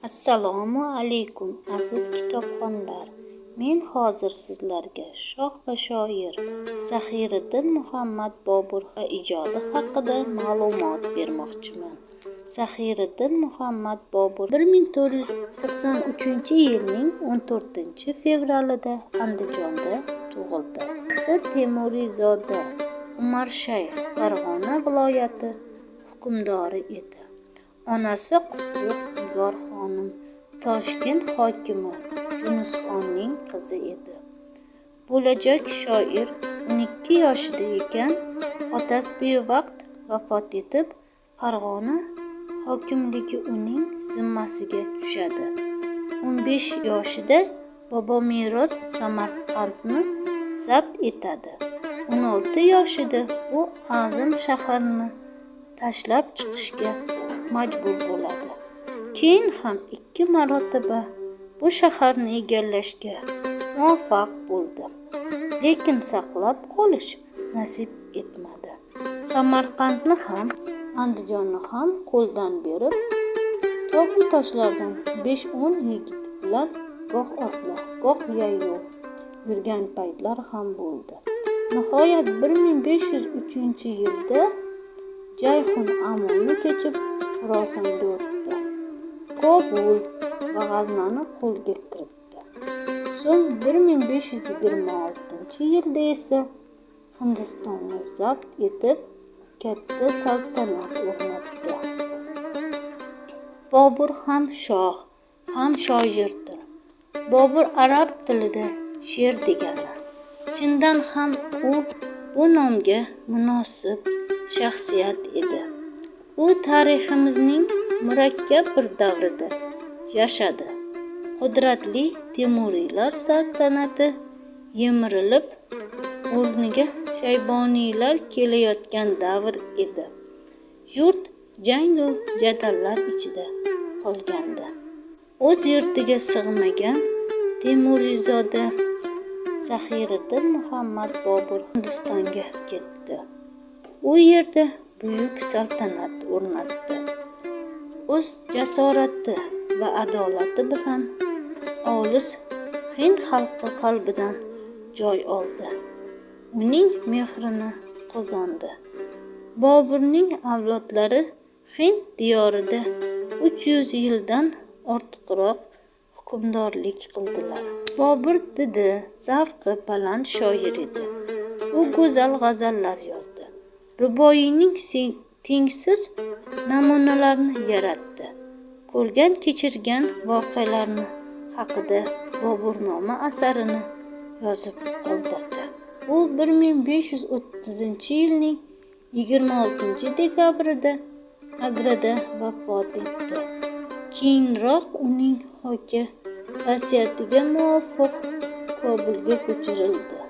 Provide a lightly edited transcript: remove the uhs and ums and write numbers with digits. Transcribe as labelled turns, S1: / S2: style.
S1: Assalomu alaykum aziz kitobxonlar. Men hozir sizlarga shoh va shoir Zaxiriddin Muhammad Bobur ijodi haqida ma'lumot bermoqchiman. Zaxiriddin Muhammad Bobur 1483-yilning 14-fevralida Andijonda tug'ildi. Otasi Temurizoda Umarshayx Farg'ona viloyati hukmdori edi. Onasi Qutlug' Nigor xonim Toshkent hokimi Yunusxonning qizi edi. Bo'lajak shoir 12 yoshida ekan, otasi bevaqt vafot etib, Farg'ona hokimligi uning zimmasiga tushadi. 15 yoshida Bobomiros Samarqandni zabt etadi. 16 yoshida bu azim shaharni tashlab chiqishga majbur bo'ladi. Keyin ham 2 marotaba bu shaharni egallashga muvaffaq bo'ldi, lekin saqlab qolish nasib etmadi. Samarqandni ham, Andijonni ham qo'ldan berib, tog' toshlardan 5-10 yigit bilan goh otliq, goh yayov yurgan paytlar ham bo'ldi. Nihoyat 1503-yilda Jayhun Amonni kechib Xorasonga o'tdi. Kobul va G'aznani qo'lga kiritdi. So'ng 1526-yilda esa Hindistonni zabt etib, katta saltanat o'rnatdi. Bobur ham shoh, ham shoirdir. Bobur arab tilida she'r degani. Chindan ham u bu nomga munosib shaxsiyat edi. U tariximizning murakkab bir davrida yashadi. Qudratli Temuriylar saltanati yemirilib, o'rniga Shayboniylar kelayotgan davr edi. Yurt jang va jadallar ichida qolgandi. O'z yurtiga sig'magan Temurizoda Zaxiriddin Muhammad Bobur Hindistonga ketdi. U yerda buyuk saltanat o'rnatdi. O'z jasorati va adolati bilan olis Hind xalqi qalbidan joy oldi. Uning mehrini qozondi. Boburning avlodlari Hind diyorida 300 yildan ortiqroq hukmdorlik qildilar. Bobur didi, zavqi baland shoir edi. U go'zal g'azallar yozdi. Ruboiyning tengsiz namunalarini yaratdi. Ko'rgan kechirgan voqealarni haqida Boburnoma asarini yozib qoldirdi. U 1530-yilning 26-dekabrida Agrada vafot etdi. Keyinroq uning hoki vasiyatiga muvofiq Kobulga ko'chirildi.